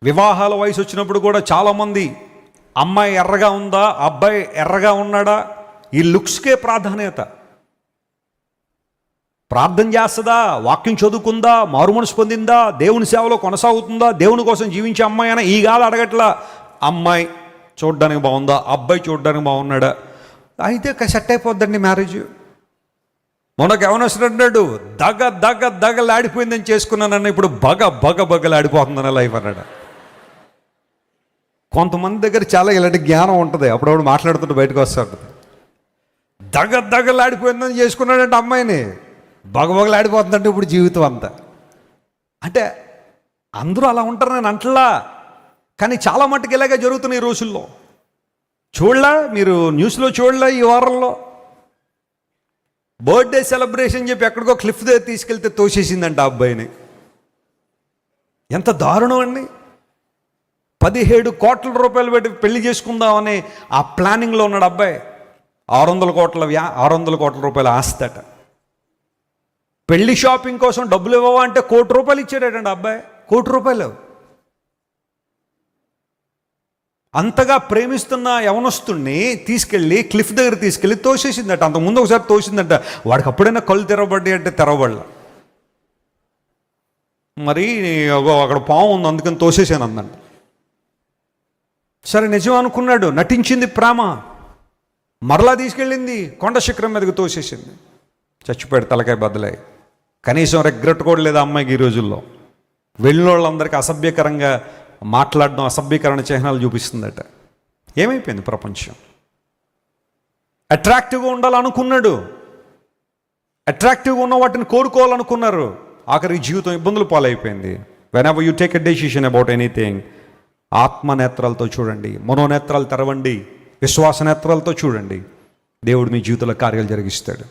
వివాహాల వయసు వచ్చినప్పుడు కూడా చాలామంది అమ్మాయి ఎర్రగా ఉందా, అబ్బాయి ఎర్రగా ఉన్నాడా, ఈ లుక్స్కే ప్రాధాన్యత. ప్రార్థన చేస్తుందా, వాక్యం చదువుకుందా, మారు మనసు పొందిందా, దేవుని సేవలో కొనసాగుతుందా, దేవుని కోసం జీవించే అమ్మాయి అయినా ఈ కాదు అడగట్లా. అమ్మాయి చూడడానికి బాగుందా, అబ్బాయి చూడడానికి బాగున్నాడా, అయితే సెట్ అయిపోద్దండి మ్యారేజ్. మొన్నకు ఎవరు అన్నాడు, దగలాడిపోయిందని చేసుకున్నానన్న, ఇప్పుడు బగలాడిపోతుందన్న లైఫ్ అన్నాడు. కొంతమంది దగ్గర చాలా ఇలాంటి జ్ఞానం ఉంటుంది, అప్పుడప్పుడు మాట్లాడుతుంటే బయటకు వస్తాడు. దగలాడిపోయిందని చేసుకున్నాడంటే అమ్మాయిని, బగలాడిపోతుందంటే ఇప్పుడు జీవితం అంతా. అంటే అందరూ అలా ఉంటారు నేను అంటలా, కానీ చాలా మట్టుకు ఇలాగే జరుగుతున్నాయి ఈ రోజుల్లో. చూడలా మీరు న్యూస్లో, చూడలా ఈ వారంలో బర్త్డే సెలబ్రేషన్ చెప్పి ఎక్కడికో క్లిఫ్ దగ్గర తీసుకెళ్తే తోసేసిందంట ఆ అబ్బాయిని. ఎంత దారుణం అండి. 17 కోట్ల రూపాయలు పెట్టి పెళ్లి చేసుకుందామని ఆ ప్లానింగ్లో ఉన్నాడు అబ్బాయి. 600 కోట్ల రూపాయల ఆస్తట. పెళ్లి షాపింగ్ కోసం డబ్బులు ఇవ్వవా అంటే ₹1 కోటి ఇచ్చాడటండి అబ్బాయి. ₹1 కోటి. అంతగా ప్రేమిస్తున్న యవనస్తుణ్ణి తీసుకెళ్ళి క్లిఫ్ దగ్గర తీసుకెళ్ళి తోసేసిందట. అంతకుముందు ఒకసారి తోసిందట. వాడికి అప్పుడైనా కళ్ళు తెరవబడ్డాయి అంటే తెరవబడలా. మరి అక్కడ పాము ఉంది అందుకని తోసేసాను అందంట. సరే నిజం అనుకున్నాడు, నటించింది ప్రేమ. మరలా తీసుకెళ్ళింది కొండ శిఖరం మీదకి తోసేసింది. చచ్చిపోయాడు తలకాయ బద్దలై. కనీసం రెగ్రెట్ కూడా లేదు అమ్మాయికి ఈ రోజుల్లో. వెళ్ళిన వాళ్ళందరికీ అసభ్యకరంగా మాట్లాడడం, అసభ్యకరణ చిహ్నాలు చూపిస్తుందట. ఏమైపోయింది ప్రపంచం? అట్రాక్టివ్గా ఉండాలనుకున్నాడు, అట్రాక్టివ్గా ఉన్న వాటిని కోరుకోవాలనుకున్నారు. ఆఖరికి జీవితం ఇబ్బందులు పాలైపోయింది. Whenever you take a decision about anything, ఆత్మనేత్రాలతో చూడండి, మనోనేత్రాలు తెరవండి, విశ్వాస నేత్రాలతో చూడండి. దేవుడు మీ జీవితంలో కార్యాలు జరిగిస్తాడు.